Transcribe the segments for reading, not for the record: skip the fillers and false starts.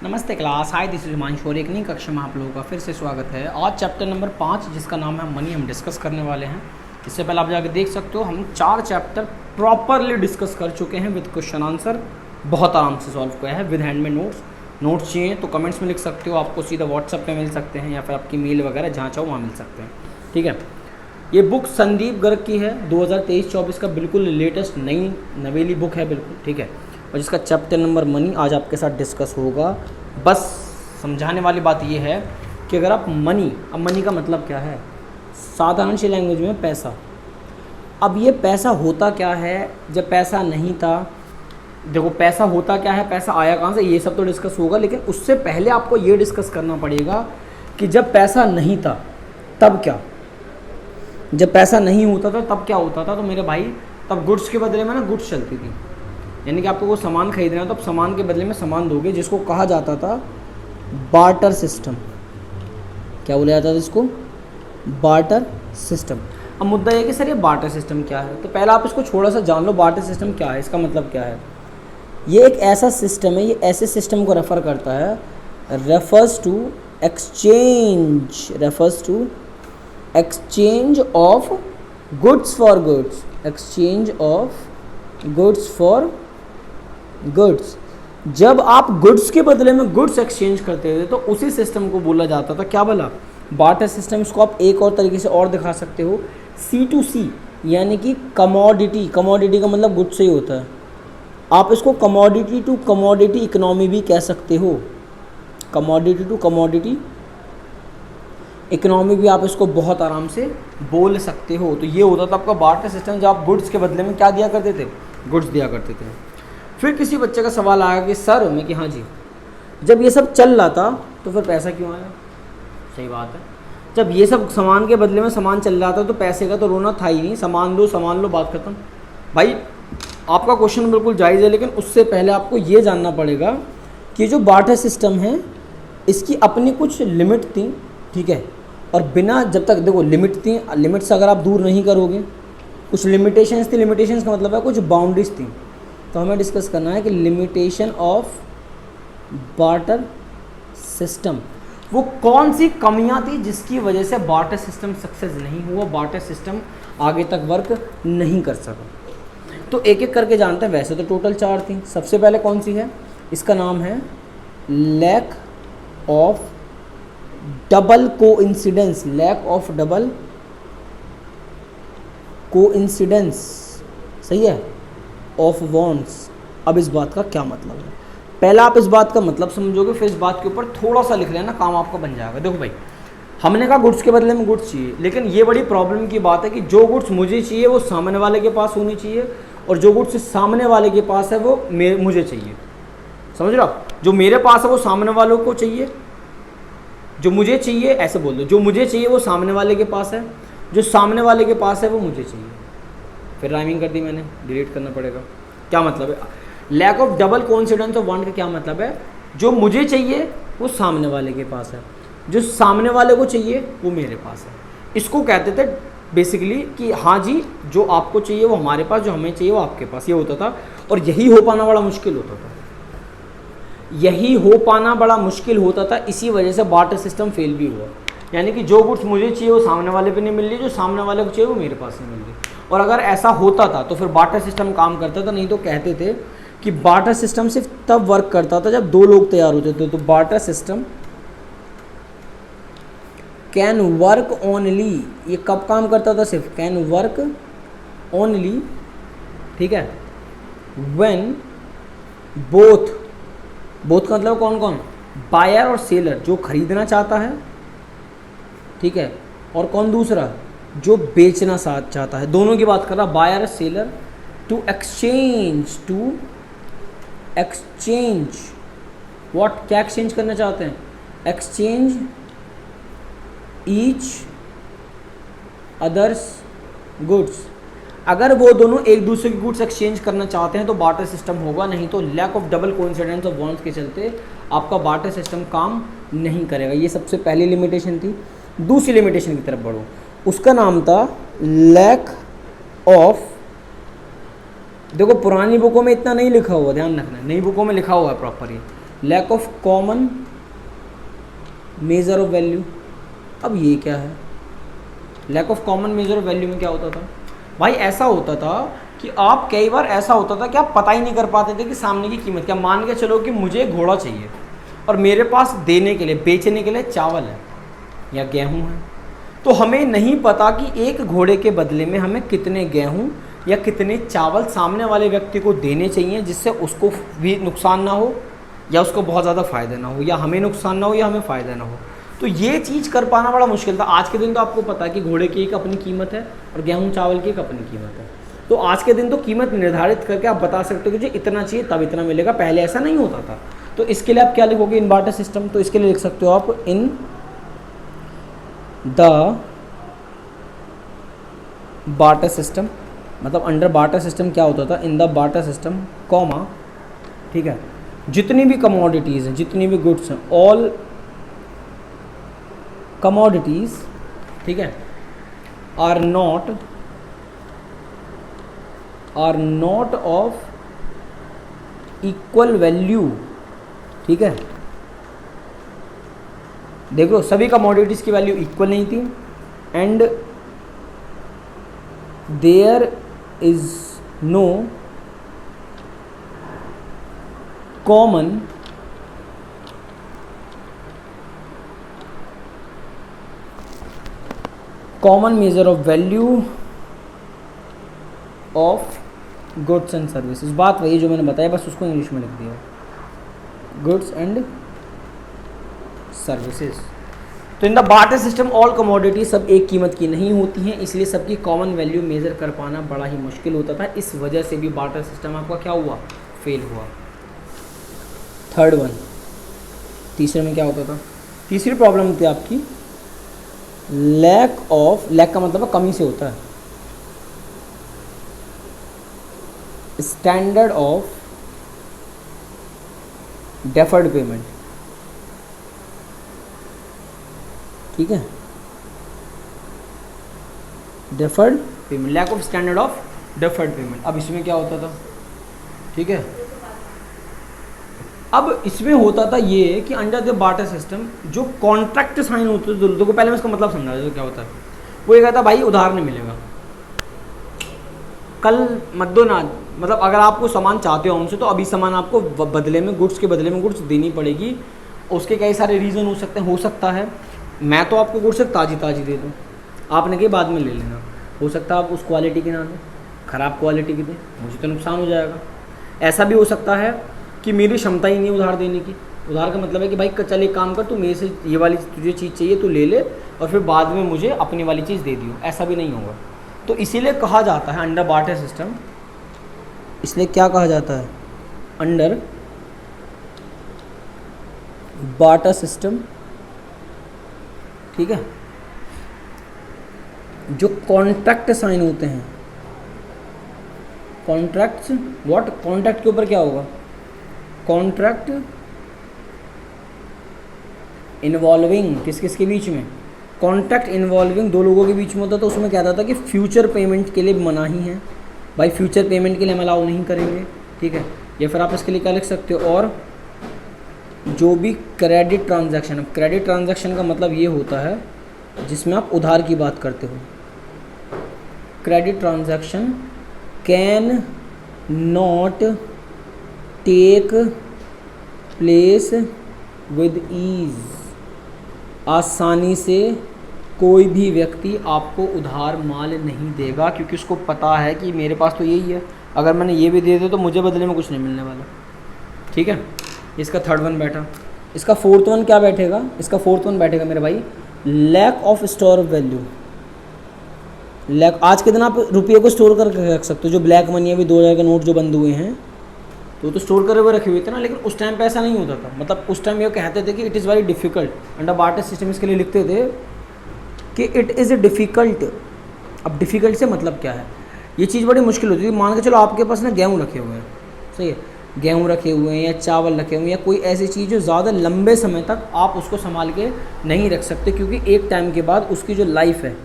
नमस्ते class, hi this is Himanshu और एक नई कक्षा में आप लोगों का फिर से स्वागत है। आज चैप्टर नंबर 5 जिसका नाम है मनी हम डिस्कस करने वाले हैं। इससे पहले आप जाके देख सकते हो हम 4 चैप्टर प्रॉपरली डिस्कस कर चुके हैं विद क्वेश्चन आंसर, बहुत आराम से सॉल्व किया है विद हैंड में नोट्स चाहिए तो कमेंट्स में लिख सकते हो, आपको सीधा व्हाट्सअप पे मिल सकते हैं या फिर आपकी मेल वगैरह जहाँ चाहो वहाँ मिल सकते हैं। ठीक है, ये बुक संदीप गर्ग की है, 2023-24 का बिल्कुल लेटेस्ट नई नवेली बुक है बिल्कुल। ठीक है, और जिसका चैप्टर नंबर मनी आज आपके साथ डिस्कस होगा। बस समझाने वाली बात ये है कि अगर आप अब मनी का मतलब क्या है, साधारण सी लैंग्वेज में पैसा। अब ये पैसा होता क्या है, जब पैसा नहीं था, देखो पैसा होता क्या है, पैसा आया कहाँ से, ये सब तो डिस्कस होगा, लेकिन उससे पहले आपको ये डिस्कस करना पड़ेगा कि जब पैसा नहीं था तब क्या, जब पैसा नहीं होता था तब क्या होता था। तो मेरे भाई तब गुड्स के बदले में ना गुड्स चलती थी, यानी कि आपको वो सामान खरीदना है तो आप सामान के बदले में सामान दोगे, जिसको कहा जाता था बार्टर सिस्टम। क्या बोला जाता था इसको? Barter system. अब मुद्दा ये कि सर ये बार्टर सिस्टम क्या है, तो पहले आप इसको थोड़ा सा जान लो। बार्टर सिस्टम क्या है, इसका मतलब क्या है। ये एक ऐसा सिस्टम है, ये ऐसे सिस्टम को रेफ़र करता है, refers to exchange of goods for goods, exchange of goods for goods. जब आप गुड्स के बदले में गुड्स एक्सचेंज करते थे तो उसी सिस्टम को बोला जाता था, क्या बोला, बार्टर सिस्टम। इसको आप एक और तरीके से और दिखा सकते हो, C2C, यानी कि कमोडिटी। कमोडिटी का मतलब गुड्स से ही होता है। आप इसको कमोडिटी टू कमोडिटी इकोनॉमी भी कह सकते हो, कमोडिटी टू कमोडिटी इकोनॉमी भी आप इसको बहुत आराम से बोल सकते हो। तो ये होता था आपका बार्टर सिस्टम, जब आप गुड्स के बदले में क्या दिया करते थे, गुड्स दिया करते थे। फिर किसी बच्चे का सवाल आया कि सर मैं कि हाँ जी, जब ये सब चल रहा था तो फिर पैसा क्यों आया। सही बात है, जब ये सब सामान के बदले में सामान चल रहा था तो पैसे का तो रोना था ही नहीं, सामान लो बात खत्म। भाई आपका क्वेश्चन बिल्कुल जायज़ है, लेकिन उससे पहले आपको ये जानना पड़ेगा कि जो बार्टर सिस्टम है इसकी अपनी कुछ लिमिट थी। ठीक है, और बिना जब तक देखो लिमिट थी, लिमिट्स अगर आप दूर नहीं करोगे, कुछ लिमिटेशंस थी, लिमिटेशंस का मतलब है कुछ बाउंड्रीज थी। तो हमें डिस्कस करना है कि लिमिटेशन ऑफ बार्टर सिस्टम, वो कौन सी कमियां थी जिसकी वजह से बार्टर सिस्टम सक्सेस नहीं हुआ, बार्टर सिस्टम आगे तक वर्क नहीं कर सका। तो एक एक करके जानते हैं। वैसे तो टोटल 4 थी। सबसे पहले कौन सी है, इसका नाम है lack of double coincidence, lack of double coincidence, सही है, ऑफ वॉन्ट्स। अब इस बात का क्या मतलब है, पहला आप इस बात का मतलब समझोगे, फिर इस बात के ऊपर थोड़ा सा लिख लेना, काम आपका बन जाएगा। देखो भाई, हमने कहा गुड्स के बदले में गुड्स चाहिए, लेकिन ये बड़ी प्रॉब्लम की बात है कि जो गुड्स मुझे चाहिए वो सामने वाले के पास होनी चाहिए, और जो गुड्स सामने वाले के पास है वो मुझे चाहिए। समझ रहे हो, जो मेरे पास है वो सामने वालों को चाहिए, जो मुझे चाहिए, ऐसे बोल दो, जो मुझे चाहिए वो सामने वाले के पास है, जो सामने वाले के पास है वो मुझे चाहिए। फिर राइमिंग कर दी मैंने, डिलीट करना पड़ेगा। क्या मतलब है, lack of double coincidence of वन का क्या मतलब है, जो मुझे चाहिए वो सामने वाले के पास है, जो सामने वाले को चाहिए वो मेरे पास है। इसको कहते थे बेसिकली कि हाँ जी, जो आपको चाहिए वो हमारे पास, जो हमें चाहिए वो आपके पास, ये होता था। और यही हो पाना बड़ा मुश्किल होता था, यही हो पाना बड़ा मुश्किल होता था। इसी वजह से बार्टर सिस्टम फेल भी हुआ, यानी कि जो गुड्स मुझे चाहिए वो सामने वाले पे नहीं मिल रही, जो सामने वाले को चाहिए वो मेरे पास नहीं मिल रही। और अगर ऐसा होता था तो फिर बार्टर सिस्टम काम करता था। नहीं तो कहते थे कि बार्टर सिस्टम सिर्फ तब वर्क करता था जब 2 लोग तैयार होते थे। तो barter system can work only, ये कब काम करता था, सिर्फ कैन वर्क ओनली, ठीक है, व्हेन बोथ का मतलब कौन कौन, बायर और सेलर, जो खरीदना चाहता है, ठीक है, और कौन दूसरा, जो बेचना चाहता है, दोनों की बात कर रहा, buyer seller, to exchange what, क्या एक्सचेंज करना चाहते हैं, एक्सचेंज ईच अदर्स गुड्स। अगर वो दोनों एक दूसरे की गुड्स एक्सचेंज करना चाहते हैं तो बार्टर सिस्टम होगा, नहीं तो lack of double coincidence of wants के चलते आपका बार्टर सिस्टम काम नहीं करेगा। ये सबसे पहली लिमिटेशन थी। दूसरी लिमिटेशन की तरफ बढ़ो, उसका नाम था लैक ऑफ, देखो पुरानी बुकों में इतना नहीं लिखा हुआ, ध्यान रखना, नई बुकों में लिखा हुआ है प्रॉपर। ये lack of common measure of value. अब ये क्या है? Lack of common measure of value में क्या होता था भाई? ऐसा होता था कि आप कई बार ऐसा होता था कि आप पता ही नहीं कर पाते थे कि सामने की कीमत क्या। मान के चलो कि मुझे घोड़ा चाहिए और मेरे पास देने के लिए, बेचने के लिए चावल है या गेहूं है, तो हमें नहीं पता कि एक घोड़े के बदले में हमें कितने गेहूं या कितने चावल सामने वाले व्यक्ति को देने चाहिए, जिससे उसको भी नुकसान ना हो या उसको बहुत ज़्यादा फ़ायदा ना हो, या हमें नुकसान ना हो या हमें फ़ायदा ना हो। तो ये चीज़ कर पाना बड़ा मुश्किल था। आज के दिन तो आपको पता है कि घोड़े की एक अपनी कीमत है और गेहूं चावल की एक अपनी कीमत है। तो आज के दिन तो कीमत निर्धारित करके आप बता सकते हो कि जो इतना चाहिए तब इतना मिलेगा, पहले ऐसा नहीं होता था। तो इसके लिए आप क्या लिखोगे? In barter system. तो इसके लिए लिख सकते हो आप इन द बार्टर सिस्टम, मतलब अंडर बार्टर सिस्टम क्या होता था? इन द बार्टर सिस्टम कॉमा, ठीक है, जितनी भी कमोडिटीज़ हैं, जितनी भी गुड्स हैं, ऑल कमोडिटीज़, ठीक है, are not of equal value, ठीक है। देखो सभी कमोडिटीज़ की वैल्यू इक्वल नहीं थी, and there is no common measure of value of goods and services. बात वही जो मैंने बताया, बस उसको इंग्लिश में लिख दिया, गुड्स एंड सर्विसेज। तो in the barter system all commodity सब एक कीमत की नहीं होती हैं, इसलिए सबकी कॉमन वैल्यू मेज़र कर पाना बड़ा ही मुश्किल होता था। इस वजह से भी बार्टर सिस्टम आपका क्या हुआ? फेल हुआ। थर्ड वन, तीसरे में क्या होता था? तीसरी प्रॉब्लम थी आपकी लैक का मतलब कमी से होता है, स्टैंडर्ड ऑफ डेफर्ड पेमेंट, ठीक है, deferred payment, lack of standard of deferred payment. अब इसमें क्या होता था? ठीक है, अब इसमें होता था ये कि अंडर द बार्टर सिस्टम जो कॉन्ट्रैक्ट साइन होते थे, देखो पहले मैं इसका मतलब समझा दो क्या होता है। वो ये कहता भाई उधार नहीं मिलेगा, कल मत दो ना, मतलब अगर आपको सामान चाहते हो हमसे तो अभी सामान आपको बदले में, गुड्स के बदले में गुड्स देनी पड़ेगी। उसके कई सारे रीज़न हो सकते हैं। हो सकता है मैं तो आपको गुड्स ताज़ी दे दूँ, आपने के बाद में ले लेना। हो सकता है आप उस क्वालिटी की ना दें, ख़राब क्वालिटी की दें, मुझे तो नुकसान हो जाएगा। ऐसा भी हो सकता है कि मेरी क्षमता ही नहीं उधार देने की। उधार का मतलब है कि भाई चल एक काम कर, तू मेरे से ये वाली तुझे चीज़ चाहिए तो ले ले और फिर बाद में मुझे अपनी वाली चीज़ दे दियो, ऐसा भी नहीं होगा। तो इसीलिए कहा जाता है अंडर बार्टर सिस्टम, इसलिए क्या कहा जाता है? अंडर बार्टर सिस्टम, ठीक है, जो कॉन्ट्रैक्ट साइन होते हैं, कॉन्ट्रैक्ट्स, व्हाट, कॉन्ट्रैक्ट के ऊपर क्या होगा? कॉन्ट्रैक्ट इन्वॉल्विंग किस किस के बीच में? कॉन्ट्रैक्ट इन्वॉल्विंग दो लोगों के बीच में होता, तो उसमें क्या था कि फ्यूचर पेमेंट के लिए मनाही है भाई, फ्यूचर पेमेंट के लिए हम अलाउ नहीं करेंगे, ठीक है। या फिर आप इसके लिए क्या लिख सकते हो? और जो भी क्रेडिट ट्रांजैक्शन, अब क्रेडिट ट्रांजैक्शन का मतलब ये होता है जिसमें आप उधार की बात करते हो। Credit transaction can not take place with ease, आसानी से कोई भी व्यक्ति आपको उधार माल नहीं देगा, क्योंकि उसको पता है कि मेरे पास तो यही है, अगर मैंने ये भी दे दिया तो मुझे बदले में कुछ नहीं मिलने वाला, ठीक है। इसका थर्ड वन बैठा। इसका फोर्थ वन क्या बैठेगा? इसका फोर्थ वन बैठेगा मेरे भाई lack of store of value. Lack, आज के दिन आप रुपये को स्टोर करके रख सकते हो, जो ब्लैक मनी है, अभी 2000 के नोट जो बंद हुए हैं तो स्टोर करे हुए रखे हुए थे ना, लेकिन उस टाइम पे ऐसा नहीं होता था। मतलब उस टाइम ये कहते थे कि it is very difficult, under barter system इसके लिए लिखते थे कि इट इज़ डिफ़िकल्ट। अब डिफ़िकल्ट से मतलब क्या है? ये चीज़ बड़ी मुश्किल होती है। मान के चलो आपके पास ना गेहूँ रखे हुए हैं, सही है, गेहूँ रखे हुए हैं या चावल रखे हुए हैं या कोई ऐसी चीज़ जो ज़्यादा लंबे समय तक आप उसको संभाल के नहीं रख सकते, क्योंकि एक टाइम के बाद उसकी जो लाइफ है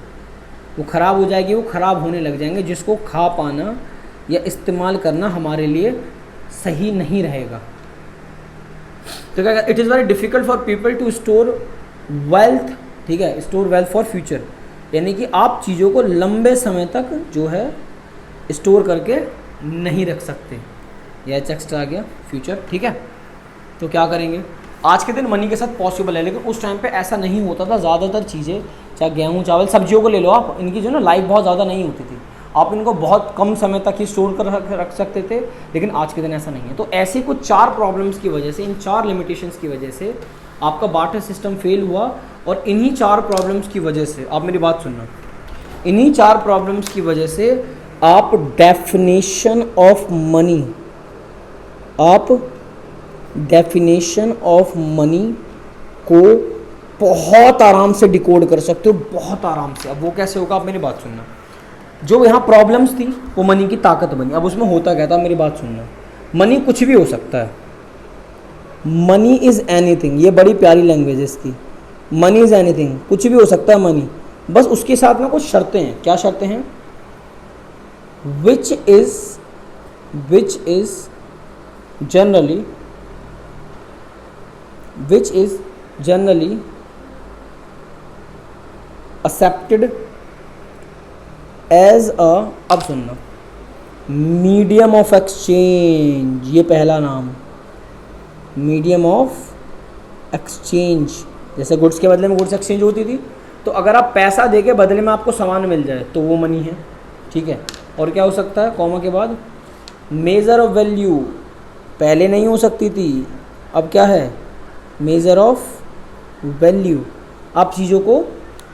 वो ख़राब हो जाएगी, वो ख़राब होने लग जाएंगे, जिसको खा पाना या इस्तेमाल करना हमारे लिए सही नहीं रहेगा। तो क्या it is very difficult for people to store wealth, ठीक है, स्टोर वेल्थ फॉर फ्यूचर, यानी कि आप चीज़ों को लंबे समय तक जो है स्टोर करके नहीं रख सकते। यह एच एक्स्ट्रा आ गया फ्यूचर, ठीक है। तो क्या करेंगे, आज के दिन मनी के साथ पॉसिबल है, लेकिन उस टाइम पे ऐसा नहीं होता था। ज़्यादातर चीज़ें, चाहे गेहूँ चावल सब्जियों को ले लो आप, इनकी जो ना लाइफ बहुत ज़्यादा नहीं होती थी, आप इनको बहुत कम समय तक ही स्टोर कर रख सकते थे, लेकिन आज के दिन ऐसा नहीं है। तो ऐसी कुछ 4 प्रॉब्लम्स की वजह से, इन 4 लिमिटेशंस की वजह से आपका बार्टर सिस्टम फेल हुआ। और इन्हीं 4 प्रॉब्लम्स की वजह से, आप मेरी बात सुनना, इन्हीं 4 प्रॉब्लम्स की वजह से आप डेफिनेशन ऑफ मनी, आप डेफिनेशन ऑफ मनी को बहुत आराम से डिकोड कर सकते हो, बहुत आराम से। अब वो कैसे होगा, आप मेरी बात सुनना। जो यहाँ प्रॉब्लम्स थी वो मनी की ताकत बनी। अब उसमें होता क्या था, मेरी बात सुनना। मनी कुछ भी हो सकता है, मनी इज़ एनीथिंग, ये बड़ी प्यारी लैंग्वेज है इसकी। मनी इज़ एनीथिंग, कुछ भी हो सकता है मनी, बस उसके साथ में कुछ शर्तें हैं। क्या शर्तें हैं? Which is generally accepted as a, अब सुनना, मीडियम ऑफ एक्सचेंज, ये पहला नाम, मीडियम ऑफ एक्सचेंज। जैसे गुड्स के बदले में गुड्स एक्सचेंज होती थी, तो अगर आप पैसा दे के बदले में आपको सामान मिल जाए तो वो मनी है, ठीक है। और क्या हो सकता है, कॉमा के बाद मेज़र ऑफ वैल्यू, पहले नहीं हो सकती थी, अब क्या है, मेज़र ऑफ वैल्यू। आप चीज़ों को,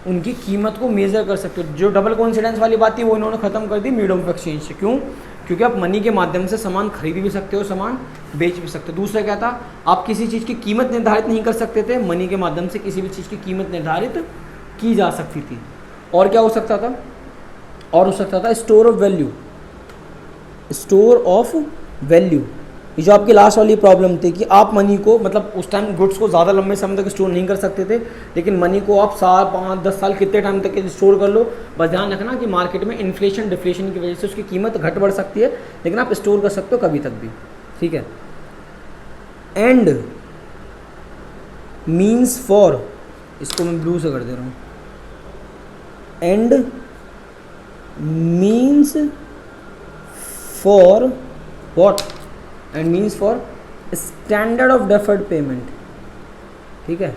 उनकी कीमत को मेज़र कर सकते हो। जो डबल कोइंसिडेंस वाली बात थी वो इन्होंने ख़त्म कर दी मीडियम ऑफ एक्सचेंज से। क्यों? क्योंकि आप मनी के माध्यम से सामान खरीद भी सकते हो, सामान बेच भी सकते हो। दूसरा क्या था, आप किसी चीज़ की कीमत निर्धारित नहीं कर सकते थे, मनी के माध्यम से किसी भी चीज़ की कीमत निर्धारित की जा सकती थी। और क्या हो सकता था, और हो सकता था store of value, store of value. ये जो आपकी लास्ट वाली प्रॉब्लम थी कि आप मनी को, मतलब उस टाइम गुड्स को ज़्यादा लंबे समय तक स्टोर नहीं कर सकते थे, लेकिन मनी को आप 4, 5, 10 साल कितने टाइम तक स्टोर कर लो। बस ध्यान रखना कि मार्केट में इन्फ्लेशन डिफ्लेशन की वजह से उसकी कीमत घट बढ़ सकती है, लेकिन आप स्टोर कर सकते हो कभी तक भी, ठीक है। एंड मीन्स फॉर, इसको मैं ब्लू से कर दे रहा हूँ, and means for what, and means for standard of deferred payment, ठीक है,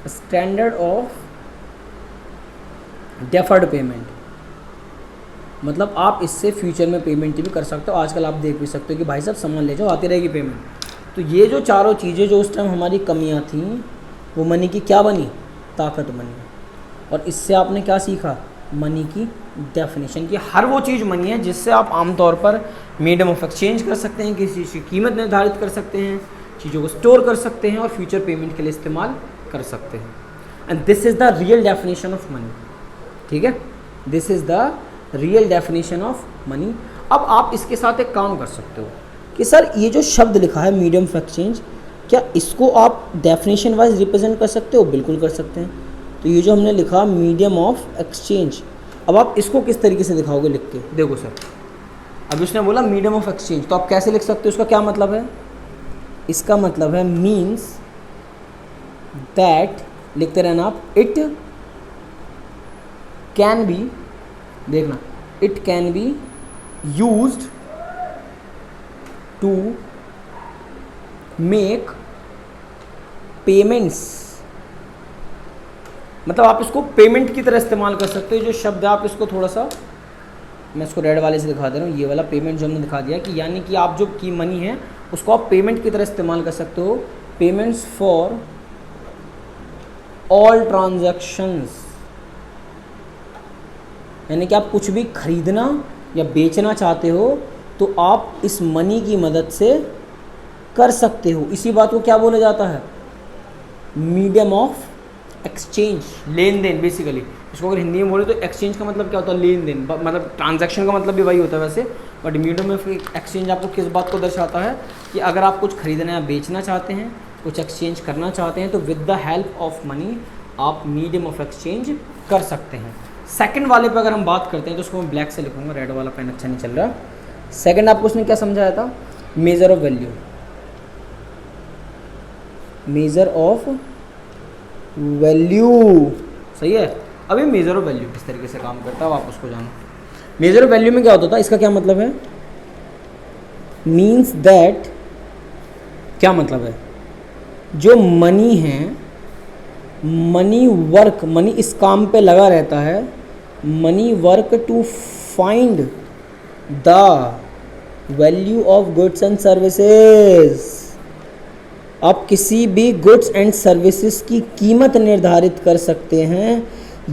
स्टैंडर्ड ऑफ डेफर्ड पेमेंट। मतलब आप इससे फ्यूचर में पेमेंट भी कर सकते हो। आजकल आप देख भी सकते हो कि भाई साहब सामान ले जाओ, आती रहेगी पेमेंट। तो ये जो चारों चीज़ें जो उस टाइम हमारी कमियां थी, वो मनी की क्या बनी, ताकत बनी। और इससे आपने क्या सीखा, मनी की डेफिनेशन की हर वो चीज़ मनी है जिससे आप आमतौर पर मीडियम ऑफ एक्सचेंज कर सकते हैं, किसी चीज़ की कीमत निर्धारित कर सकते हैं, चीज़ों को स्टोर कर सकते हैं और फ्यूचर पेमेंट के लिए इस्तेमाल कर सकते हैं। And this is the real definition of money, ठीक है, this is the real definition of money. अब आप इसके साथ एक काम कर सकते हो कि सर ये जो शब्द लिखा है मीडियम ऑफ एक्सचेंज, क्या इसको आप डेफिनेशन वाइज रिप्रेजेंट कर सकते हो? बिल्कुल कर सकते हैं। तो ये जो हमने लिखा मीडियम ऑफ एक्सचेंज, अब आप इसको किस तरीके से दिखाओगे लिख के? देखो सर, अब उसने बोला मीडियम ऑफ एक्सचेंज, तो आप कैसे लिख सकते हो? उसका क्या मतलब है? इसका मतलब है मीन्स दैट, लिखते रहना आप, इट कैन बी, देखना, it can be used to make payments. मतलब आप इसको पेमेंट की तरह इस्तेमाल कर सकते हो। जो शब्द है आप इसको थोड़ा सा, मैं इसको रेड वाले से दिखा दे रहा हूँ, ये वाला पेमेंट जो हमने दिखा दिया कि यानी कि आप जो की मनी है उसको आप पेमेंट की तरह इस्तेमाल कर सकते हो। पेमेंट्स फॉर ऑल ट्रांजैक्शंस, यानी कि आप कुछ भी खरीदना या बेचना चाहते हो तो आप इस मनी की मदद से कर सकते हो। इसी बात को क्या बोला जाता है? मीडियम ऑफ एक्सचेंज, लेन देन। बेसिकली इसको अगर हिंदी में बोले तो एक्सचेंज का मतलब क्या होता है? लेन देन, मतलब ट्रांजैक्शन का मतलब भी वही होता है वैसे, बट मीडियम ऑफ एक्सचेंज आपको किस बात को दर्शाता है कि अगर आप कुछ खरीदना या बेचना चाहते हैं, कुछ एक्सचेंज करना चाहते हैं, तो with the help of money आप मीडियम ऑफ एक्सचेंज कर सकते हैं। सेकंड वाले पे अगर हम बात करते हैं तो उसको मैं ब्लैक से लिखूंगा, रेड वाला पेन अच्छा नहीं चल रहा। सेकंड आपको उसने क्या समझाया था? Major of value. Major of value, सही है। अभी मेजर ऑफ वैल्यू किस तरीके से काम करता है आप उसको जानो। मेजर ऑफ वैल्यू में क्या होता था, इसका क्या मतलब है, मीन्स दैट, क्या मतलब है, जो मनी है, मनी वर्क, मनी इस काम पे लगा रहता है, money work to find the value of goods and services. आप किसी भी गुड्स एंड सर्विसेज की कीमत निर्धारित कर सकते हैं,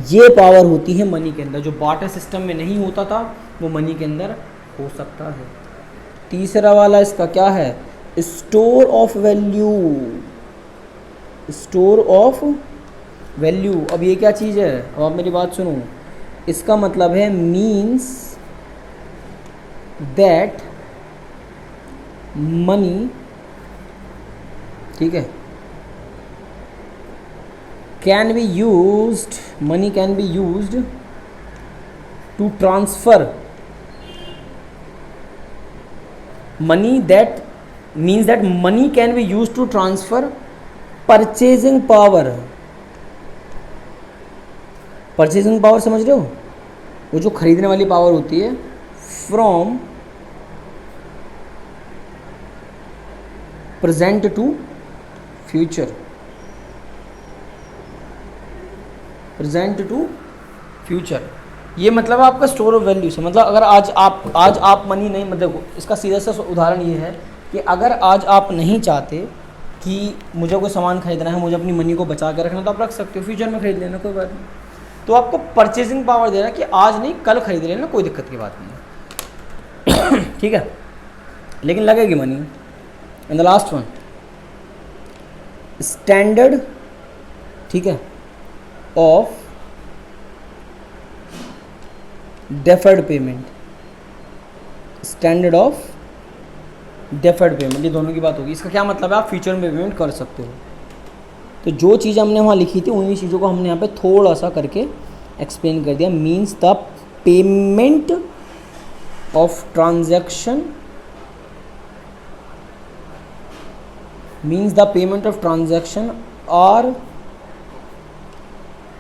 ये पावर होती है मनी के अंदर। जो बार्टर सिस्टम में नहीं होता था वो मनी के अंदर हो सकता है। तीसरा वाला इसका क्या है, store of value, store of value. अब ये क्या चीज़ है, अब आप मेरी बात सुनो, इसका मतलब है मीन्स दैट मनी, ठीक है, can be used, money can be used to transfer, money that means that money can be used to transfer purchasing power. Purchasing power समझ रहे हो, वो जो खरीदने वाली पावर होती है, from present to future, present to future. ये मतलब आपका स्टोर ऑफ वैल्यू से, मतलब अगर आज आप मनी नहीं, मतलब इसका सीधा सा उदाहरण ये है कि अगर आज आप नहीं चाहते कि मुझे कोई सामान खरीदना है, मुझे अपनी मनी को बचा कर रखना, तो आप रख सकते हो, फ्यूचर में खरीद लेना, कोई बात नहीं। तो आपको परचेजिंग पावर दे रहा है कि आज नहीं कल खरीद लेना, कोई दिक्कत की बात नहीं है ठीक है, लेकिन लगेगी money. And the last one, standard, ठीक है, of deferred payment, standard of deferred payment, ये दोनों की बात होगी। इसका क्या मतलब है, आप फ्यूचर में पेमेंट कर सकते हो। तो जो चीज़ हमने वहाँ लिखी थी उन्हीं चीज़ों को हमने यहाँ पे थोड़ा सा करके एक्सप्लेन कर दिया। Means the payment of transaction, means the payment of transaction are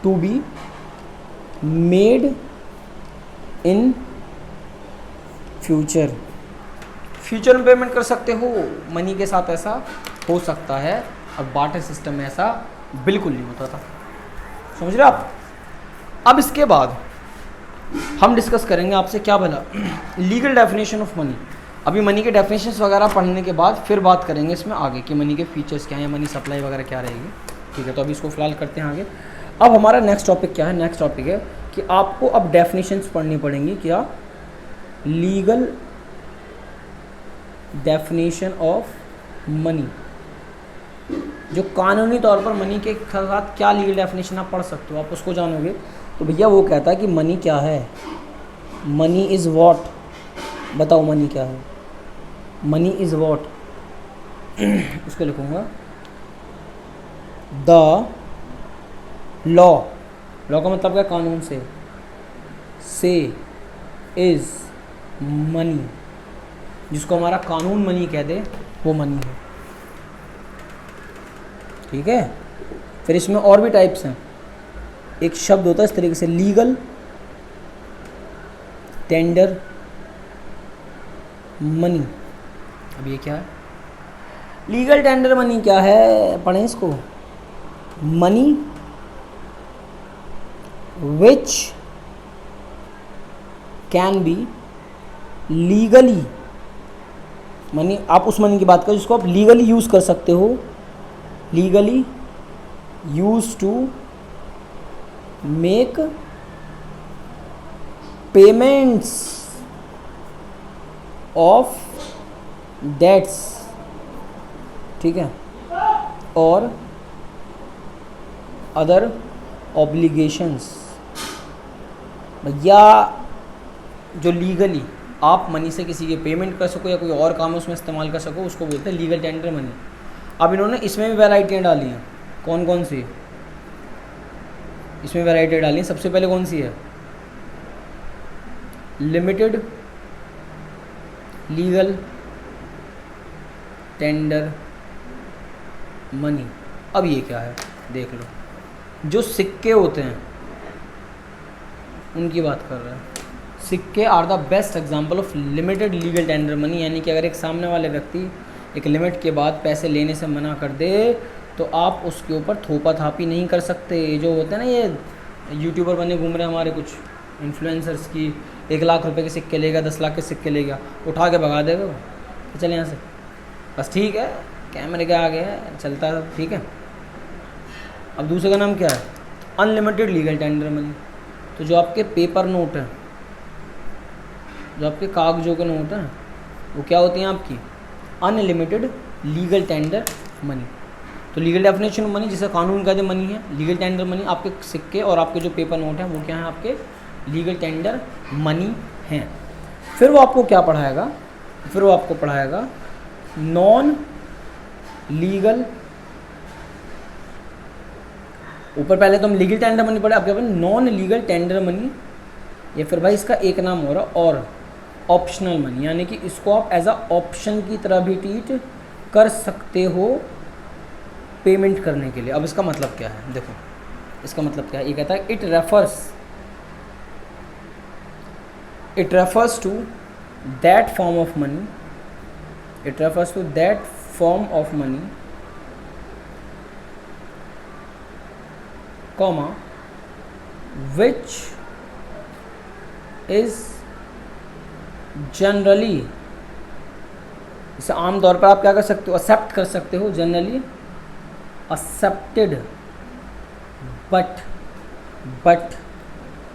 to be made in future. Future में पेमेंट कर सकते हो मनी के साथ, ऐसा हो सकता है। और बार्टर सिस्टम में ऐसा बिल्कुल नहीं होता था, समझ रहे आप। अब इसके बाद हम डिस्कस करेंगे आपसे क्या भला लीगल डेफिनेशन ऑफ मनी। अभी मनी के डेफिनेशंस वगैरह पढ़ने के बाद फिर बात करेंगे इसमें आगे कि मनी के फीचर्स क्या हैं, मनी सप्लाई वगैरह क्या रहेगी, ठीक है। तो अभी इसको फिलहाल करते हैं आगे। अब हमारा नेक्स्ट टॉपिक क्या है, नेक्स्ट टॉपिक है कि आपको अब डेफिनेशंस पढ़नी पड़ेंगी, क्या, लीगल डेफिनेशन ऑफ मनी। जो कानूनी तौर पर मनी के साथ क्या लीगल डेफिनेशन आप पढ़ सकते हो, आप उसको जानोगे। तो भैया वो कहता है कि मनी क्या है, मनी इज़ वॉट, बताओ मनी क्या है, मनी इज़ वॉट उसको लिखूँगा, द लॉ, लॉ का मतलब क्या, कानून से इज़ मनी, जिसको हमारा कानून मनी कह दे वो मनी है, ठीक है। फिर इसमें और भी टाइप्स हैं। एक शब्द होता है इस तरीके से, लीगल टेंडर मनी। अब ये क्या है, लीगल टेंडर मनी क्या है, पढ़ें इसको। Money which can be legally, money, आप उस मनी की बात करो जिसको आप लीगली यूज़ कर सकते हो, legally use to make payments of debts, ठीक है, और अदर ऑब्लिगेशंस। भैया जो लीगली आप मनी से किसी के पेमेंट कर सको या कोई और काम उसमें इस्तेमाल कर सको, उसको बोलते हैं लीगल टेंडर मनी। अब इन्होंने इसमें भी वैरायटियाँ डाली हैं, कौन कौन सी, इसमें वैरायटी डाली हैं। सबसे पहले कौन सी है, लिमिटेड लीगल टेंडर मनी। अब ये क्या है देख लो, जो सिक्के होते हैं उनकी बात कर रहा है। सिक्के are the best example of limited legal tender money, यानी कि अगर एक सामने वाले व्यक्ति एक लिमिट के बाद पैसे लेने से मना कर दे तो आप उसके ऊपर थोपा थापी नहीं कर सकते। ये जो होते हैं ना, ये यूट्यूबर बने घूम रहे हैं हमारे कुछ इन्फ्लुएंसर्स की, 1 लाख रुपए के सिक्के लेगा, 10 लाख के सिक्के लेगा, उठा के भगा देगा वो, तो चले यहाँ से बस, ठीक है, कैमरे के आगे है, चलता है, ठीक है। अब दूसरे का नाम क्या है, अनलिमिटेड लीगल टेंडर मनी। तो जो आपके पेपर नोट हैं, जो आपके कागजों के नोट हैं, वो क्या होती हैं आपकी, अनलिमिटेड लीगल टेंडर मनी। तो लीगल डेफिनेशन मनी जिसे कानून का जो मनी है, लीगल टेंडर मनी आपके सिक्के और आपके जो पेपर नोट हैं वो क्या है, आपके लीगल टेंडर मनी हैं। फिर वो आपको क्या पढ़ाएगा, फिर वो आपको पढ़ाएगा नॉन लीगल, ऊपर पहले तो हम लीगल टेंडर मनी पढ़े, अब क्या पढ़े, नॉन लीगल टेंडर मनी, या फिर भाई इसका एक नाम हो रहा और ऑप्शनल मनी, यानी कि इसको आप एज अ ऑप्शन की तरह भी ट्रीट कर सकते हो पेमेंट करने के लिए। अब इसका मतलब क्या है, देखो इसका मतलब क्या है, ये कहता है it refers to that form of money, it refers to that form of money comma which is generally, इसे आमतौर पर आप क्या कर सकते हो, एक्सेप्ट कर सकते हो, generally accepted but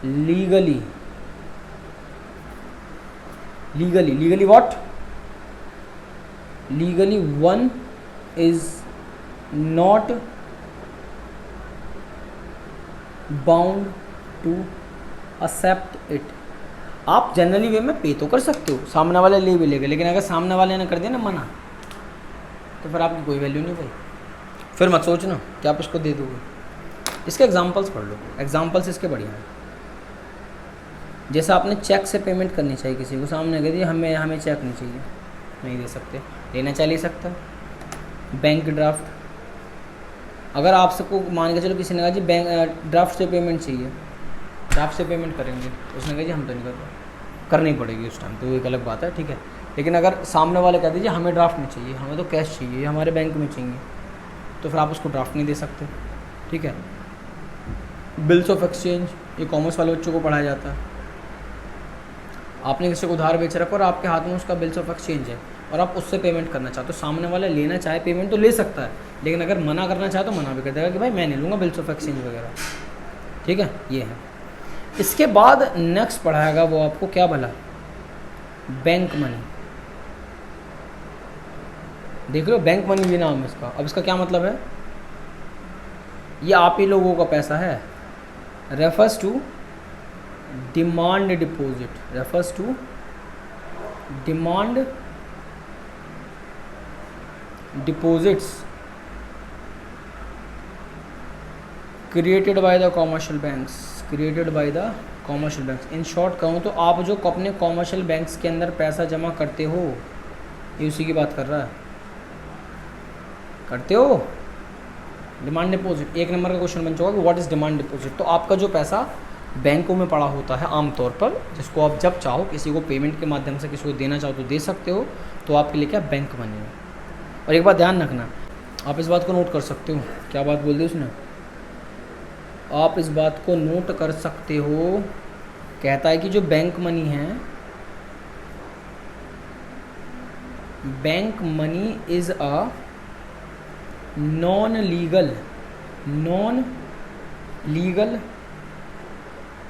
legally what, legally one is not bound to accept it. आप जनरली वे में पे तो कर सकते हो, सामने वाले ले भी लेगा, लेकिन अगर सामने वाले ने कर दिया ना मना, तो फिर आपकी कोई वैल्यू नहीं भाई। फिर मत सोचना कि आप उसको दे दोगे। इसके एग्जांपल्स पढ़ लो, एग्जांपल्स इसके बढ़िया हैं। जैसा आपने चेक से पेमेंट करनी चाहिए किसी को, सामने कह दिया हमें चेक नहीं चाहिए, नहीं दे सकते, लेना चाहिए ले सकता। बैंक ड्राफ्ट, अगर आप सबको मान के चलो किसी ने कहा जी बैंक ड्राफ्ट से पेमेंट चाहिए, ड्राफ्ट से पेमेंट करेंगे, उसने कहा जी हम तो नहीं कर रहे, करनी पड़ेगी उस टाइम, तो एक अलग बात है, ठीक है। लेकिन अगर सामने वाले कह दीजिए हमें ड्राफ्ट नहीं चाहिए, हमें तो कैश चाहिए, हमारे बैंक में चाहिए, तो फिर आप उसको ड्राफ्ट नहीं दे सकते, ठीक है। बिल्स ऑफ एक्सचेंज, ये कॉमर्स वाले बच्चों को पढ़ाया जाता है। आपने किसी को उधार बेच रखा और आपके हाथ में उसका बिल्स ऑफ एक्सचेंज है और आप उससे पेमेंट करना चाहते हो, सामने वाला लेना चाहे पेमेंट तो ले सकता है, लेकिन अगर मना करना चाहे तो मना भी कर देगा कि भाई मैं नहीं लूँगा बिल्स ऑफ एक्सचेंज वगैरह, ठीक है। ये है। इसके बाद नेक्स्ट पढ़ाएगा वो आपको क्या भला, बैंक मनी। देख लो बैंक मनी भी नाम है इसका। अब इसका क्या मतलब है, ये आप ही लोगों का पैसा है, refers to demand deposit, refers to demand deposits created by the commercial banks, created by the commercial banks. In short कहूँ तो आप जो अपने कॉमर्शियल बैंक्स के अंदर पैसा जमा करते हो, ये उसी की बात कर रहा है, करते हो। डिमांड डिपॉजिट एक नंबर का क्वेश्चन बन चुका कि व्हाट इज़ डिमांड डिपॉजिट। तो आपका जो पैसा बैंकों में पड़ा होता है आमतौर पर, जिसको आप जब चाहो किसी को पेमेंट के माध्यम से किसी को देना चाहो तो दे सकते हो, तो आपके लिए क्या बैंक मनी है। और एक बात ध्यान रखना, आप इस बात को नोट कर सकते हो, क्या बात बोल दी उसने, आप इस बात को नोट कर सकते हो, कहता है कि जो बैंक मनी है, bank money is a non legal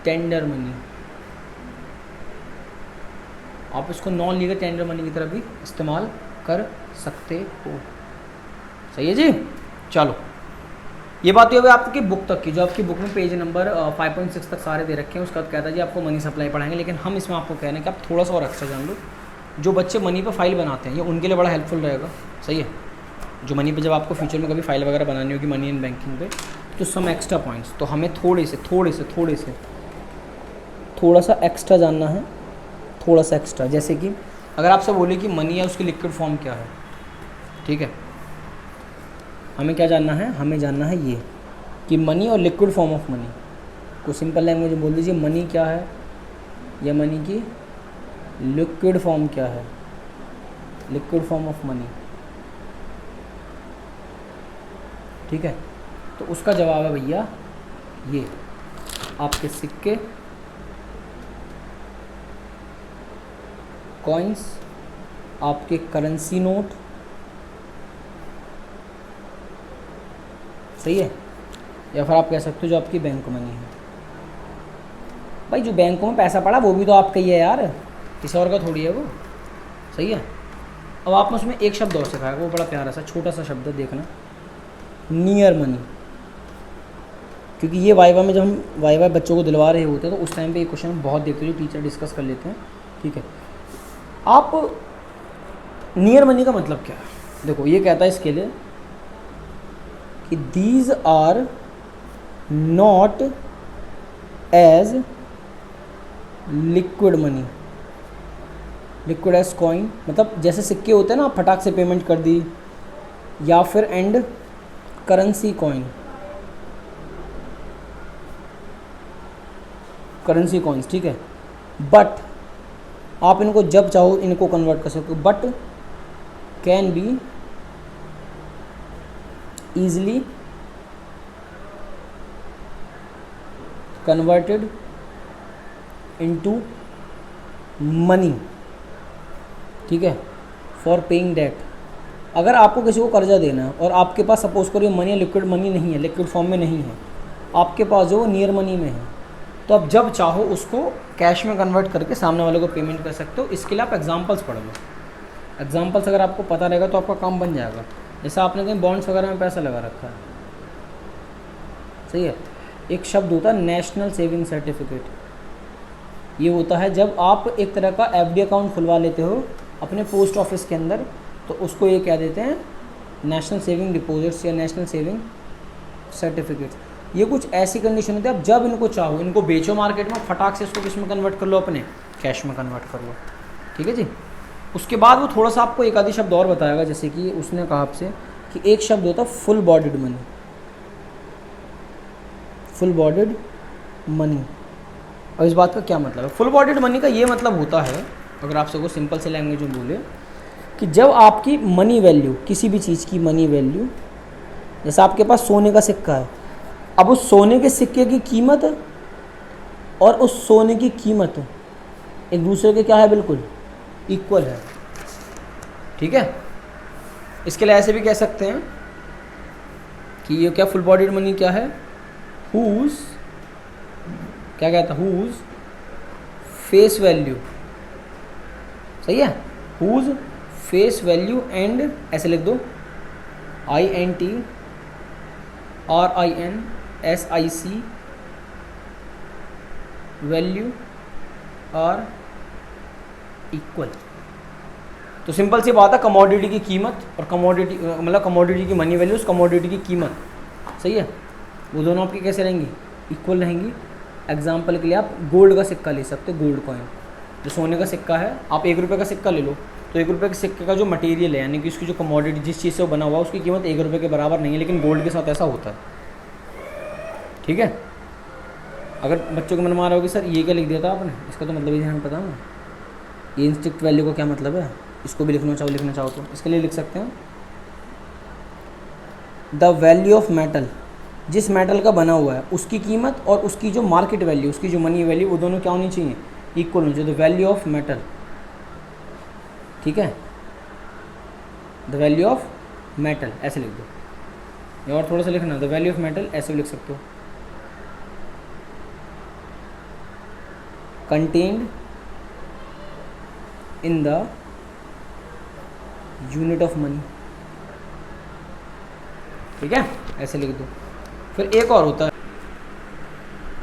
tender money. आप इसको नॉन लीगल टेंडर मनी की तरह भी इस्तेमाल कर सकते हो। सही है जी। चलो, ये बात हो गई आपकी बुक तक की, जो आपकी बुक में पेज नंबर 5.6 तक सारे दे रखे हैं। उसका कहता है जी आपको मनी सप्लाई पढ़ाएंगे, लेकिन हम इसमें आपको कह रहे हैं कि आप थोड़ा सा और एक्स्ट्रा जान लो। जो बच्चे मनी पर फाइल बनाते हैं, ये उनके लिए बड़ा हेल्पफुल रहेगा। सही है। जो मनी पे जब आपको फ्यूचर में कभी फाइल वगैरह बनानी होगी मनी एंड बैंकिंग पे, तो सम एक्स्ट्रा पॉइंट्स, तो हमें थोड़ा सा एक्स्ट्रा जानना है, थोड़ा सा एक्स्ट्रा। जैसे कि अगर आपसे बोले कि मनी है उसकी लिक्विड फॉर्म क्या है, ठीक है, हमें क्या जानना है, हमें जानना है ये कि मनी और लिक्विड फॉर्म ऑफ मनी को सिंपल लैंग्वेज में बोल दीजिए, मनी क्या है या मनी की लिक्विड फॉर्म क्या है, लिक्विड फॉर्म ऑफ मनी। ठीक है, तो उसका जवाब है भैया ये आपके सिक्के, कॉइन्स, आपके करेंसी नोट, सही है, या फिर आप कह सकते हो जो आपकी बैंक मनी है। भाई जो बैंकों में पैसा पड़ा वो भी तो आपका ही है यार, किसी और का थोड़ी है वो, सही है। अब आपने उसमें एक शब्द और सिखाया, वो बड़ा प्यारा सा छोटा सा शब्द है, देखना, नियर मनी। क्योंकि ये वाइवा में जब हम वाइवा बच्चों को दिलवा रहे होते हैं तो उस टाइम पे ये क्वेश्चन बहुत देखते हैं, टीचर डिस्कस कर लेते हैं। ठीक है, आप नियर मनी का मतलब क्या है, देखो ये कहता है इसके लिए कि these are not as liquid money, liquid as coin, मतलब जैसे सिक्के होते हैं ना, आप फटाक से पेमेंट कर दी, या फिर and currency coin, currency coins. ठीक है, बट आप इनको जब चाहो इनको कन्वर्ट कर सकते हो, but can be easily converted into money. ठीक है, फॉर पेइंग डेट। अगर आपको किसी को कर्जा देना है और आपके पास सपोज करिए मनी लिक्विड मनी नहीं है, लिक्विड फॉर्म में नहीं है, आपके पास जो नियर मनी में है, तो आप जब चाहो उसको कैश में कन्वर्ट करके सामने वाले को पेमेंट कर सकते हो। इसके लिए आप एग्जांपल्स पढ़ लो, एग्जांपल्स अगर आपको पता रहेगा तो आपका काम बन जाएगा। जैसे आपने कहीं बॉन्ड्स वगैरह में पैसा लगा रखा है, सही है, एक शब्द होता है नेशनल सेविंग सर्टिफिकेट। ये होता है जब आप एक तरह का एफडी अकाउंट खुलवा लेते हो अपने पोस्ट ऑफिस के अंदर, तो उसको ये कह देते हैं नेशनल सेविंग डिपॉजिट्स या नेशनल सेविंग सर्टिफिकेट्स। ये कुछ ऐसी कंडीशन होती है, आप जब इनको चाहो इनको बेचो मार्केट में, फटाक से इसको किस में कन्वर्ट कर लो, अपने कैश में कन्वर्ट कर लो। ठीक है जी। उसके बाद वो थोड़ा सा आपको एक आधी शब्द और बताएगा, जैसे कि उसने कहा आपसे कि एक शब्द होता है full bodied money, full bodied money. और इस बात का क्या मतलब है, फुल बॉडीड मनी का ये मतलब होता है, अगर आप सबको सिंपल से लैंग्वेज में बोले, कि जब आपकी मनी वैल्यू, किसी भी चीज़ की मनी वैल्यू, जैसे आपके पास सोने का सिक्का है, अब उस सोने के सिक्के की कीमत और उस सोने की कीमत एक दूसरे के क्या है, बिल्कुल इक्वल है। ठीक है, इसके लिए ऐसे भी कह सकते हैं कि ये क्या फुल बॉडीड मनी क्या है, हुज, क्या कहता है, हुज फेस वैल्यू, सही है, हुज फेस वैल्यू एंड, ऐसे लिख दो, INTRINSIC वैल्यू आर इक्वल। तो सिंपल सी बात है, कमोडिटी की कीमत और कमोडिटी मतलब कमोडिटी की मनी वैल्यू, उस कमोडिटी की कीमत, सही है, वो दोनों आपकी कैसे रहेंगी, इक्वल रहेंगी। एग्जाम्पल के लिए आप गोल्ड का सिक्का ले सकते हो, गोल्ड कॉइन, जो सोने का सिक्का है, आप 1 रुपये का सिक्का ले लो, तो 1 रुपये के सिक्के का जो मटेरियल है, यानी कि उसकी जो कमोडिटी, जिस चीज़ से वो बना हुआ, उसकी कीमत 1 रुपये के बराबर नहीं है, लेकिन गोल्ड के साथ ऐसा होता है। ठीक है, अगर बच्चों को मन मार रहा होगी सर ये क्या लिख दिया था आपने, इसका तो मतलब ही हमें पता ना, ये इंस्टिंक्ट वैल्यू का क्या मतलब है, इसको भी लिखना चाहो तो इसके लिए लिख सकते हैं, द वैल्यू ऑफ मेटल, जिस मेटल का बना हुआ है उसकी कीमत और उसकी जो मार्केट वैल्यू, उसकी जो मनी वैल्यू, वो दोनों क्या होनी चाहिए, इक्वल होनी चाहिए। द वैल्यू ऑफ मेटल, ठीक है, द वैल्यू ऑफ मेटल ऐसे लिख दो, या और थोड़ा सा लिखना, द वैल्यू ऑफ मेटल ऐसे भी लिख सकते हो, contained in the unit of money. ठीक है, ऐसे लिख दो। फिर एक और होता है,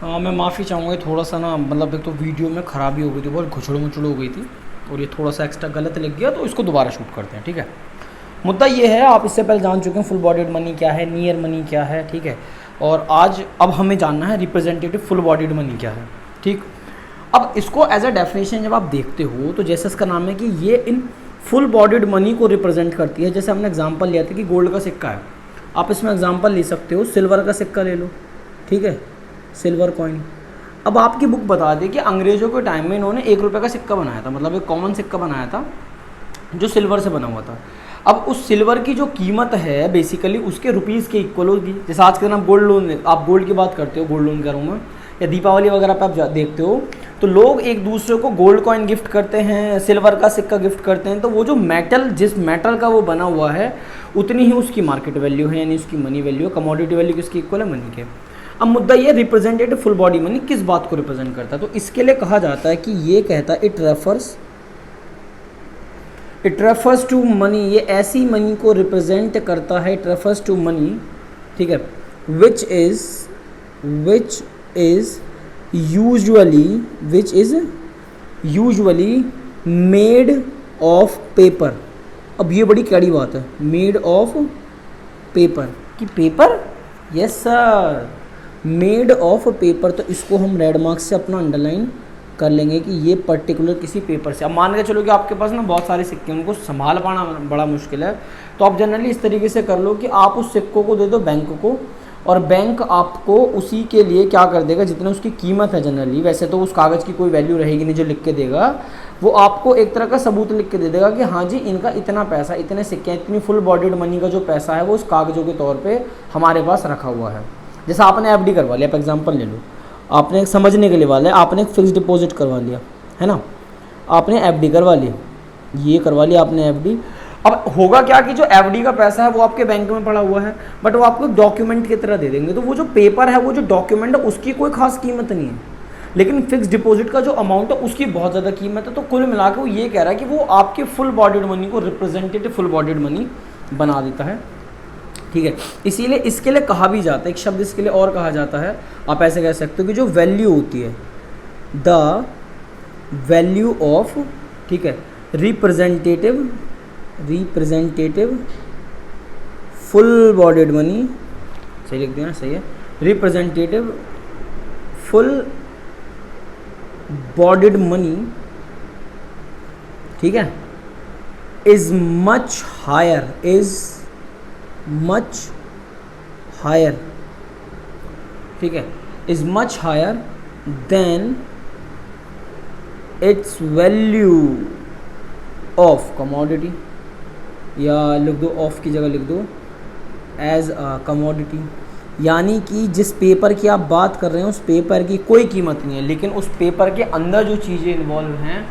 हाँ मैं माफ़ी चाहूँगा, थोड़ा सा ना मतलब एक तो वीडियो में ख़राबी हो गई थी, बहुत घुछड़ मुचड़ हो गई थी, और ये थोड़ा सा एक्स्ट्रा गलत लग गया, तो इसको दोबारा शूट करते हैं। ठीक है, मुद्दा ये है, आप इससे पहले जान चुके हैं फुल बॉडीड मनी क्या है, नियर मनी क्या है। ठीक है, और आज अब हमें जानना है रिप्रेजेंटेटिव फुल बॉडीड मनी क्या है। ठीक, अब इसको एज अ डेफिनेशन जब आप देखते हो तो जैसे इसका नाम है कि ये इन फुल बॉडीड मनी को रिप्रेजेंट करती है। जैसे हमने एग्जांपल लिया था कि गोल्ड का सिक्का है, आप इसमें एग्जांपल ले सकते हो, सिल्वर का सिक्का ले लो, ठीक है, सिल्वर कॉइन। अब आपकी बुक बता दे कि अंग्रेज़ों के टाइम में इन्होंने 1 रुपये का सिक्का बनाया था, मतलब एक कॉमन सिक्का बनाया था जो सिल्वर से बना हुआ था। अब उस सिल्वर की जो कीमत है बेसिकली उसके रुपीज़ के इक्वल होगी। जैसे आज के दिन आप गोल्ड लोन, आप गोल्ड की बात करते हो, गोल्ड लोन कह रहा हूँ मैं, या दीपावली वगैरह पे आप देखते हो तो लोग एक दूसरे को गोल्ड कॉइन गिफ्ट करते हैं, सिल्वर का सिक्का गिफ्ट करते हैं। तो वो जो मेटल, जिस मेटल का वो बना हुआ है उतनी ही उसकी मार्केट वैल्यू है, यानी उसकी मनी वैल्यू, कमोडिटी वैल्यू किसकी इक्वल है, मनी के। अब मुद्दा ये रिप्रेजेंटेटिव फुल बॉडी मनी किस बात को रिप्रेजेंट करता है, तो इसके लिए कहा जाता है कि ये कहता है इट रेफर्स टू मनी, ये ऐसी मनी को रिप्रेजेंट करता है, इट रेफर्स टू मनी, ठीक है, which is usually made of paper. अब ये बड़ी कड़ी बात है, मेड ऑफ पेपर, कि paper, yes sir, made of paper. तो इसको हम रेड मार्क से अपना अंडरलाइन कर लेंगे कि ये पर्टिकुलर किसी पेपर से। अब मान के चलो कि आपके पास ना बहुत सारे सिक्के, उनको संभाल पाना बड़ा मुश्किल है, तो आप जनरली इस तरीके से कर लो कि आप उस सिक्कों को दे दो बैंक को, और बैंक आपको उसी के लिए क्या कर देगा, जितना उसकी कीमत है जनरली, वैसे तो उस कागज़ की कोई वैल्यू रहेगी नहीं, जो लिख के देगा वो आपको एक तरह का सबूत लिख के दे देगा कि हाँ जी इनका इतना पैसा, इतने सिक्के, इतनी फुल बॉडीड मनी का जो पैसा है वो उस कागज़ों के तौर पे हमारे पास रखा हुआ है। जैसे आपने एफडी करवा लिया, आप एग्जांपल ले लो, आपने समझने के लिए वाला है, आपने एक फिक्स डिपॉजिट करवा लिया है ना, आपने एफडी करवा ली, ये करवा लिया आपने एफडी। अब होगा क्या कि जो एफडी का पैसा है वो आपके बैंक में पड़ा हुआ है, बट वो आपको डॉक्यूमेंट की तरह दे देंगे, तो वो जो पेपर है, वो जो डॉक्यूमेंट है उसकी कोई खास कीमत नहीं है, लेकिन फिक्स डिपॉजिट का जो अमाउंट है उसकी बहुत ज़्यादा कीमत है। तो कुल मिला के वो ये कह रहा है कि वो आपके फुल बॉडीड मनी को रिप्रेजेंटेटिव फुल बॉडीड मनी बना देता है, ठीक है। इसीलिए इसके लिए कहा भी जाता है, एक शब्द इसके लिए और कहा जाता है, आप ऐसे कह सकते हो कि जो वैल्यू होती है, द वैल्यू ऑफ, ठीक है, रिप्रेजेंटेटिव फुल बॉडीड मनी, सही लिख दिया ना, सही है, रिप्रेजेंटेटिव फुल बॉडीड मनी, ठीक है, इज मच हायर, ठीक है, is much higher than its value of commodity, या लिख दो ऑफ की जगह लिख दो एज अ कमोडिटी। यानी कि जिस पेपर की आप बात कर रहे हैं उस पेपर की कोई कीमत नहीं है, लेकिन उस पेपर के अंदर जो चीज़ें इन्वॉल्व हैं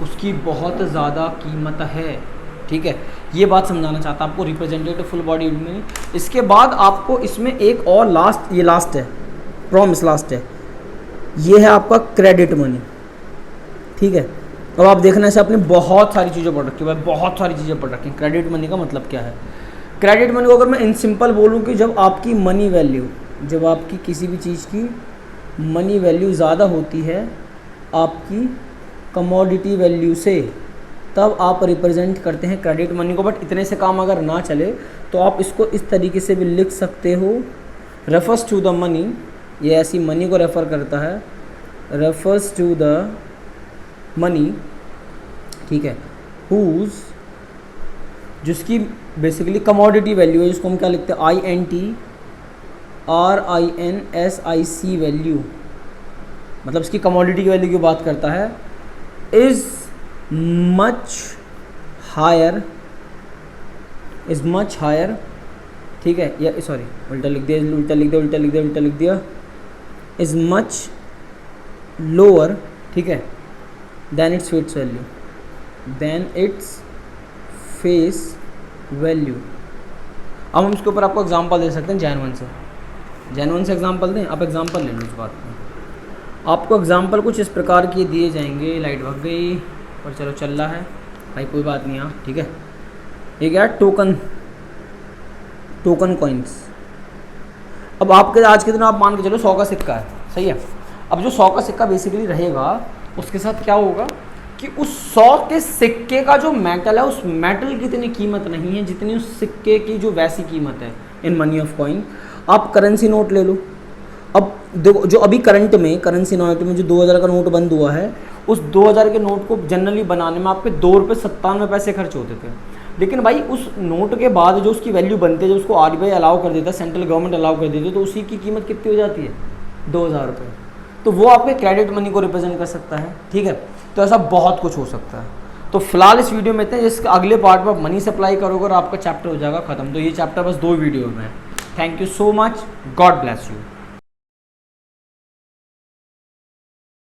उसकी बहुत ज़्यादा कीमत है, ठीक है। ये बात समझाना चाहता आपको रिप्रेजेंटेटिव फुल बॉडी में। इसके बाद आपको इसमें एक और लास्ट, ये लास्ट है, प्रॉमिस लास्ट है, ये है आपका क्रेडिट मनी, ठीक है। अब आप देखना से आपने बहुत सारी चीज़ें पढ़ रखी है, बहुत सारी चीज़ें पढ़ रखी हैं। क्रेडिट मनी का मतलब क्या है? क्रेडिट मनी को अगर मैं इन सिंपल बोलूँ कि जब आपकी मनी वैल्यू, जब आपकी किसी भी चीज़ की मनी वैल्यू ज़्यादा होती है आपकी कमोडिटी वैल्यू से, तब आप रिप्रेजेंट करते हैं क्रेडिट मनी को। बट इतने से काम अगर ना चले तो आप इसको इस तरीके से भी लिख सकते हो, रेफर्स टू द मनी, ये ऐसी मनी को रेफ़र करता है, रेफर्स टू द मनी, ठीक है, हुज, जिसकी बेसिकली कमोडिटी वैल्यू है, जिसको हम क्या लिखते हैं INTRINSIC वैल्यू, मतलब इसकी कमोडिटी की वैल्यू की बात करता है, इज़ मच हायर, ठीक है, या सॉरी उल्टा लिख दिया, इज़ मच लोअर, ठीक है, देन इट्स फेस वैल्यू। अब हम इसके ऊपर आपको एग्जांपल दे सकते हैं जैन वन से एग्जांपल दें, आप एग्जांपल ले लो इस बात में। आपको एग्जांपल कुछ इस प्रकार के दिए जाएंगे, लाइट भग गई और चलो चल रहा है भाई, कोई बात नहीं, हाँ ठीक है। ये क्या है? Token coins. अब आपके आज के दिन आप मान के चलो 100 का सिक्का है, सही है। अब जो 100 का सिक्का बेसिकली रहेगा उसके साथ क्या होगा कि उस 100 के सिक्के का जो मेटल है, उस मेटल की इतनी कीमत नहीं है जितनी उस सिक्के की जो वैसी कीमत है इन मनी ऑफ कॉइन। आप करेंसी नोट ले लो, अब देखो जो अभी करंट में करेंसी नोट में जो 2000 का नोट बंद हुआ है, उस 2000 के नोट को जनरली बनाने में आपके 2 रुपये 97 पैसे खर्च होते थे। लेकिन भाई उस नोट के बाद जो उसकी वैल्यू बनती है, जब उसको RBI अलाउ कर देता है, सेंट्रल गवर्नमेंट अलाउ कर देती है, तो उसी की कीमत कितनी हो जाती है, 2000 रुपये। तो वो आपके क्रेडिट मनी को रिप्रेजेंट कर सकता है, ठीक है। तो ऐसा बहुत कुछ हो सकता है। तो फिलहाल इस वीडियो में इतने, इसके अगले पार्ट में आप मनी सप्लाई करोगे और आपका चैप्टर हो जाएगा खत्म। तो ये चैप्टर बस 2 वीडियो में है। Thank you so much, God bless you.